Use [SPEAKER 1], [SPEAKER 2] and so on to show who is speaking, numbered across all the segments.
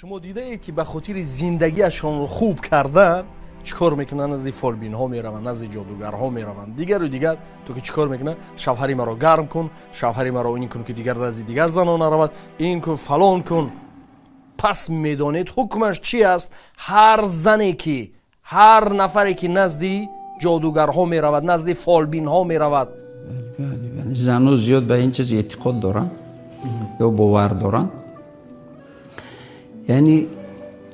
[SPEAKER 1] شما دیده ای که به خاطر زندگیشان رو خوب کردن چیکار میکنن؟ نزد فالبین ها میروند، نزد جادوگرها میروند، دیگر و دیگر. تو که چیکار میکنه؟ شوهری مرا گرم کن، شوهری مرا این کن که دیگر نزد دیگر زنان نرود، این کن فلان کن. پس میدانید حکمش چی است؟ هر زنی که هر نفری که نزد جادوگرها میرود، نزد فالبین ها میرود.
[SPEAKER 2] زنها زیاد به این چیز اعتقاد دارن یا باور دارن. یعنی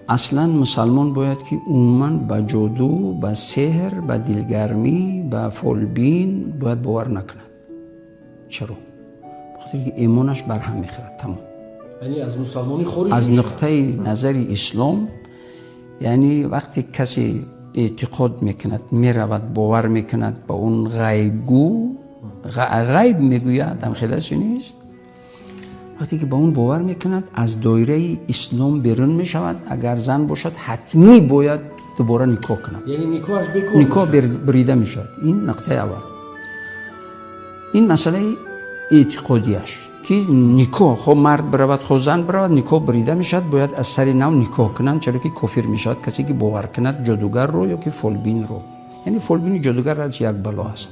[SPEAKER 2] اصلا مسلمان باید که عموما به جادو، به سحر، به دلگرمی، به فالبین باید باور نکنه. چرا؟ بخاطر که ایمانش بر هم میخورد. تمام.
[SPEAKER 1] یعنی از مسلمانی خارج
[SPEAKER 2] از نقطه نظر اسلام، یعنی وقتی کسی اعتقاد میکند، میرود باور میکند به اون غیبگو، غیب میگوید، هم خیلی نیست. وقتی که به اون باور میکند از دایره اسلام بیرون میشود. اگر زن باشد حتمی باید دوباره نکاح کند،
[SPEAKER 1] یعنی نکاحش بکن،
[SPEAKER 2] نکاح بریده میشود. این نقطه اول. این مسئله اعتقادیش که نکاح، خب مرد برود خب زن برود، نکاح بریده میشود، باید از سر نو نکاح کنند، چرا که کافر میشود کسی که باور کند جادوگر رو یا که فالبین رو. یعنی فالبین جادوگر از یک بلا است.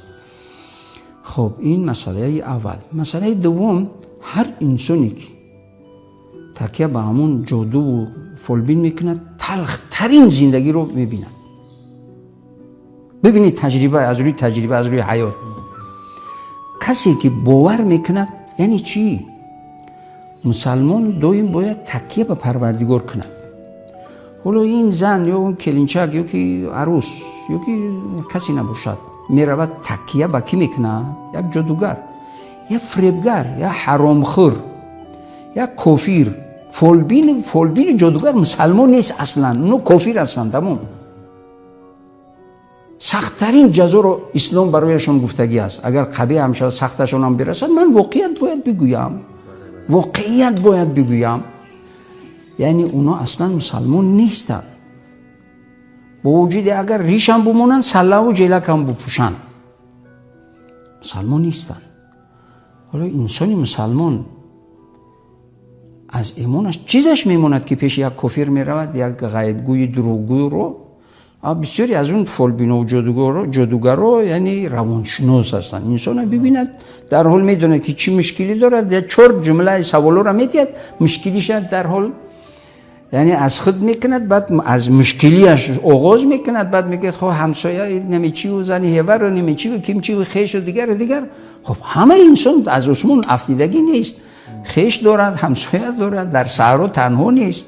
[SPEAKER 2] خب این مسئله اول. مسئله دوم، هر انسانی که تکیه به همون جادو و فالبین میکند تلخ ترین زندگی رو میبیند. ببینید تجربه از روی تجربه، از روی حیات. کسی که باور میکند یعنی چی؟ مسلمان دویم باید تکیه به پروردگار کند. حالا این زن یا اون کلینچک یا که عروس یا که کسی نباشد میرود تکیه به کی میکند؟ یک جادوگر، یا فریبگر، یا حرامخور، یا کافر. فالبین جادوگر مسلمان نیست اصلا، اونو کافر هستند. تمام. سخت‌ترین جزا رو اسلام برایشون گفتگی است. اگر قبیح هم شد سختشون هم برسد، من واقعیت باید بگویم. یعنی اونا اصلا مسلمان نیستن. با وجود اگر ریش هم بمونن، سله و جلک هم بپوشن، مسلمان نیستن. حالا انسانی مسلمان از ایمانش چیزش میموند که پیش یک کافر میرود، یک غیبگوی دروغگوی رو. بسیاری از اون فالبین و جادوگر رو یعنی روانشناس هستن. انسان ببیند در حال میدونه که چی مشکلی دارد، یا 4 جمله سوالا رو میتید مشکلیش در حال یعنی از خود میکند، بعد از مشکلیش آغاز میکند، بعد میگه خب همسایه نمیچی و زنی هیور رو نمیچی و کیمچی و خیش و دیگر. خب همه انسان از عثمان افتیدگی نیست، خیش دارد، همسایه دارد، در صحرا تنها نیست.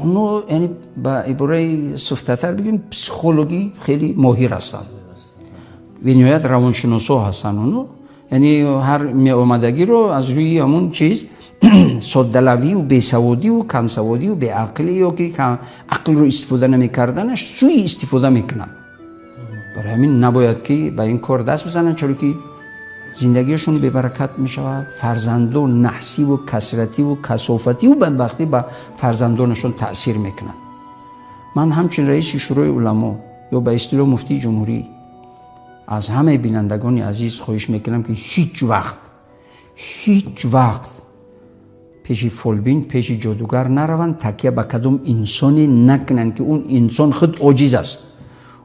[SPEAKER 2] اونو یعنی با عباره سفت‌تر بگیم پسیکولوژی خیلی ماهر هستن، به نهایت روانشناسا هستن. اونو یعنی هر می اومدگی رو از روی همون چیز ساده‌لوی و بیسوادی و کمسوادی و بیعقلی یا که عقل رو استفاده نمی‌کردنش سوی استفاده میکنن. برای همین نباید که به این کار دست بزنن، چرا که زندگیشون به برکت می شود. فرزندان نحسی و کسرتی و کثافتی و بدبختی به فرزندانشون تأثیر میکنند. من همچنین رئیس شورای علما یا به اصطلاح مفتی جمهوری از همه بینندگان عزیز خواهش میکنم که هیچ وقت پیش فالبین، پیش جادوگر نروند، تکیه به کدام انسانی نکنند که اون انسان خود عاجز است،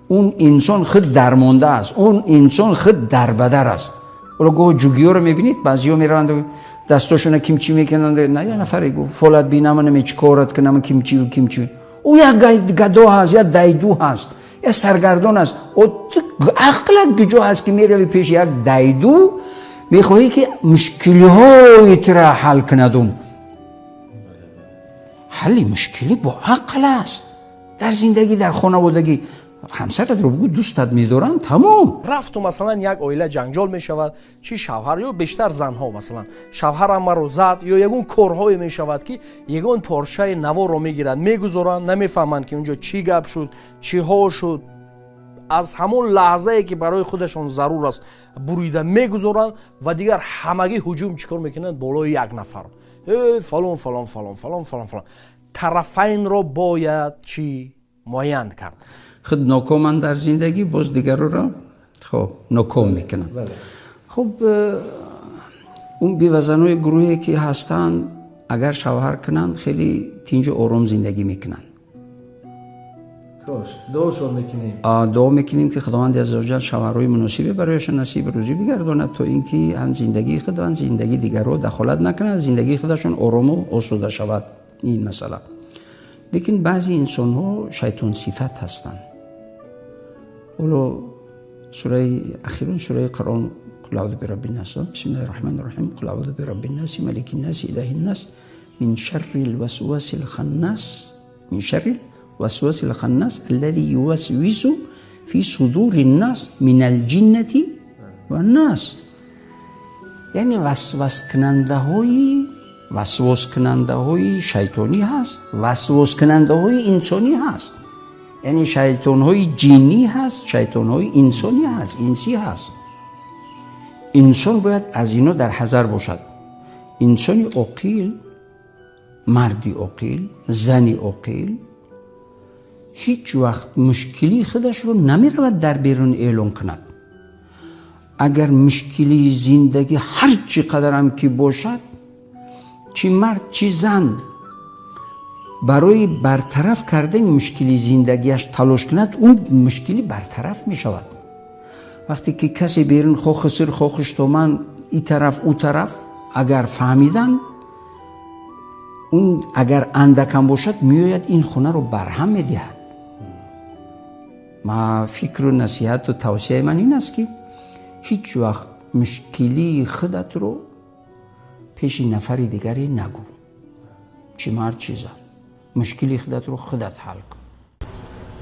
[SPEAKER 2] اون انسان خود درمانده است، اون انسان خود دربدر است. ولی گاه جوگی‌ها رو میبینید، بعضی‌ها میروند دستاشون کیمچی میکنند. نه یه نفری گفت فولاد بینم نمی چیکارت کنم کیمچی. او یک گدا هست، یا دیدو هست، یا سرگردان است. او عقلت گجا هست که میروی پیش یک دیدو میخواهی که مشکل‌های ترا حل کندون. حل مشکلی با عقل است. در زندگی، در خانوادگی، همسرت رو بگو دوستت میدارم، تمام.
[SPEAKER 1] رفت و مثلا یک عائله جنجال میشود، چی شوهر یا بیشتر زنها مثلا شوهر هم رو زد یا یگون کارهای میشود که یگون پارچه نوا رو میگیرند میگذارند، نمیفهمند که اونجا چی گپ شد، چی ها شد. از همون لحظه ای که برای خودشون ضرور است بریده میگذارند و دیگر همگی هجوم چیکار میکنند بالای یک نفر. فلان فلان فلان فلان فلان فلان. طرفین رو باید چی معین کرد.
[SPEAKER 2] خود ناکامن در زندگی، باز دیگر رو خب ناکام میکنن. خب اون بیوزنای گروهی که هستن اگر شوهر کنند خیلی تینج آرام زندگی میکنن. دعا میکنیم که خداوند عزوجل شوهرای مناسبی برایشان نصیب روزی بگرداند تا اینکه هم زندگی خودشان زندگی دیگر رو دخالت نکنند، زندگی خودشان آرام و آسوده شود. این مسئله. لیکن بعضی انسان ها شیطان صفت هستند. ولو سوره اخیرا سوره قرآن قل اعوذ برب الناس بسم الله الرحمن الرحیم قل اعوذ برب الناس ملک الناس اله الناس من شر الوسواس الخناس من شر الوسواس الخناس الذي يوسوس في صدور الناس من الجنة والناس. یعنی وسواس کننده های شیطانی هست، وسواس کننده های انسانی هست. یعنی شیطان های جینی هست، شیطان های انسانی هست، انسی هست. انسان باید از اینا در حذر باشد. انسانی عاقل، مردی عاقل، زنی عاقل هیچ وقت مشکلی خودش رو نمی رود در بیرون اعلان کند. اگر مشکلی زندگی هر چی قدر هم که باشد، چی مرد چی زن برای برطرف کردن مشکلی زندگیش تلاش کند، اون مشکلی برطرف می شود. وقتی که کسی بیرون خو خسر خو خشتومن ای طرف او طرف اگر فهمیدن، اون اگر اندکم باشد میآید این خونه رو برهم میدهد. ما فکر و نصیحت و توصیه من این است که هیچ وقت مشکلی خودت رو پیش نفر دیگری نگو، چی مرد چی زن. مشکلی خودت رو خودت حل کن.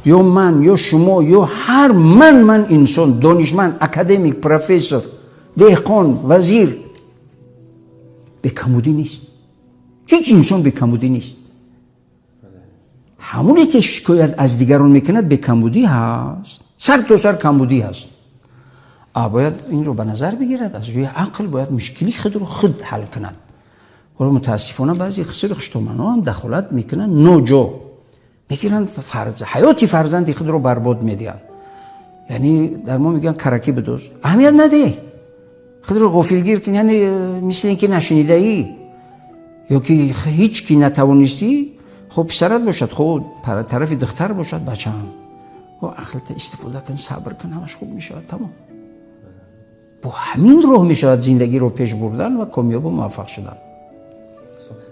[SPEAKER 2] یا من یا شما یا هر من انسان، دانشمند، اکادمیک، پروفسور، دهقان، وزیر به کمودی نیست. هیچ انسان به کمودی نیست. همونی که شکایت از دیگران میکند به کمودی هست، سر تا سر کمودی هست. باید این رو به نظر بگیرد، از روی عقل باید مشکلی خود رو خود حل کند. ولی متاسفانه بعضی خسر خشتومن‌ها هم دخالت میکنن نوجا، میگیرن حیاتی فرزندی خود رو برباد میدین. یعنی در ما میگن کرکی بدوز، اهمیت نده، خود رو غافلگیر کن. یعنی مثل اینکه نشنیده ای یا که هیچ کی نتوانستی، خب پسرت باشد، خب طرف دختر باشد، بچه‌م و عقلت استفاده کن، صبر کن، همش خوب میشود. تمام. با همین راه میشود زندگی رو پیش بردن و کامیاب و موفق شدن.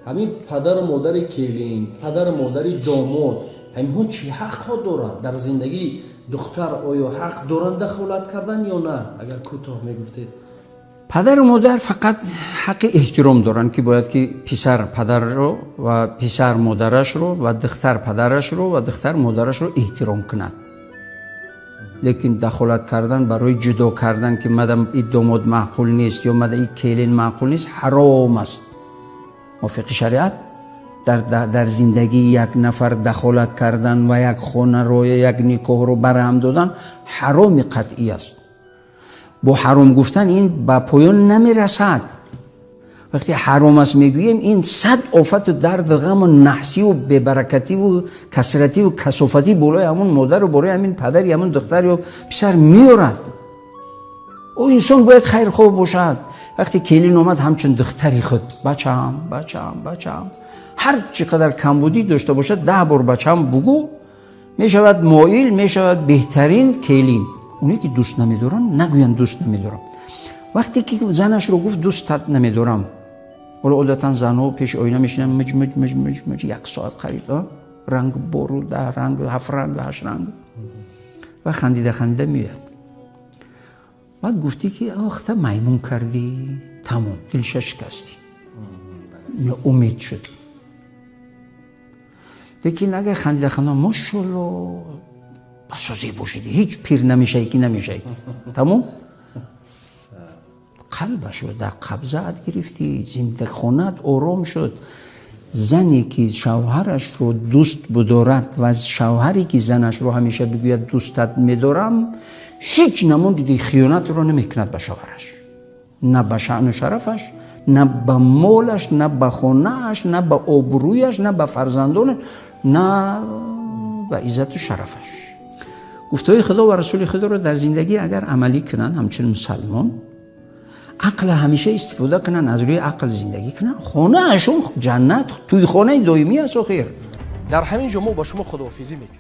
[SPEAKER 1] همین پدر و مادر کلین، پدر و مادر داماد، همین چی حق ها دارن در زندگی دختر؟ آیا حق دارن دخالت کردن یا نه؟ اگر کوتاه میگفتید.
[SPEAKER 2] پدر و مادر فقط حق احترام دارن که باید که پسر پدر رو و پسر مادرش رو و دختر پدرش رو و دختر مادرش رو احترام کند. لیکن دخالت کردن برای جدا کردن که مدام این داماد معقول نیست یا مدام این کلین معقول نیست حرام است. موافق شریعت در زندگی یک نفر دخالت کردن و یک خانه رو یا یک نکاح رو برهم دادن حرام قطعی است. با حرام گفتن این به پایان نمی رسد. وقتی حرام است میگوییم این 100 آفت و درد و غم و نحسی و ببرکتی و کسرتی و کثافتی بالای همون مادر و بالای همین پدر یا همون دختر یا پسر میارد. او انسان باید خیرخواه باشد. وقتی کلین اومد همچون دختری خود بچه‌ام هر چقدر کمبودی داشته باشد 10 بار بچه‌م بگو، میشود مایل، میشود بهترین کلین. اونی که دوست نمیدارن نگوین دوست نمیدارم. وقتی که زنش رو گفت دوستت نمیدارم، ولی عادتا زنها پیش آینه میشینن مج 1 ساعت قریب رنگ برو 10 رنگ 7 رنگ 8 رنگ و خندیده میاد. بعد گفتی که آخه میمون کردی، تمام دلش شکستی، امید شد. لیکن اگر خندیده ماشاءالله بسازی باشیدی، هیچ پیر نمیشه که نمیشه، تمام قلبش رو در قبضت گرفتی، زندگی خونت آرام شد. زنی که شوهرش رو دوست بدارد و از شوهری که زنش رو همیشه بگوید دوستت میدارم، هیچ نمون دیدی خیانت رو نمیکند به شوهرش، نه به شأن و شرفش، نه به مالش، نه به خونهش، نه به آبرویش، نه به فرزندانش، نه به عزت و شرفش. گفتهای خدا و رسول خدا رو در زندگی اگر عملی کنن همچنین مسلمان، عقل همیشه استفاده کنن، از روی عقل زندگی کنن. خانه اشون جنت، توی خانه دائمی است. و خیر
[SPEAKER 1] در همین جا ما با شما خداحافظی میکنیم.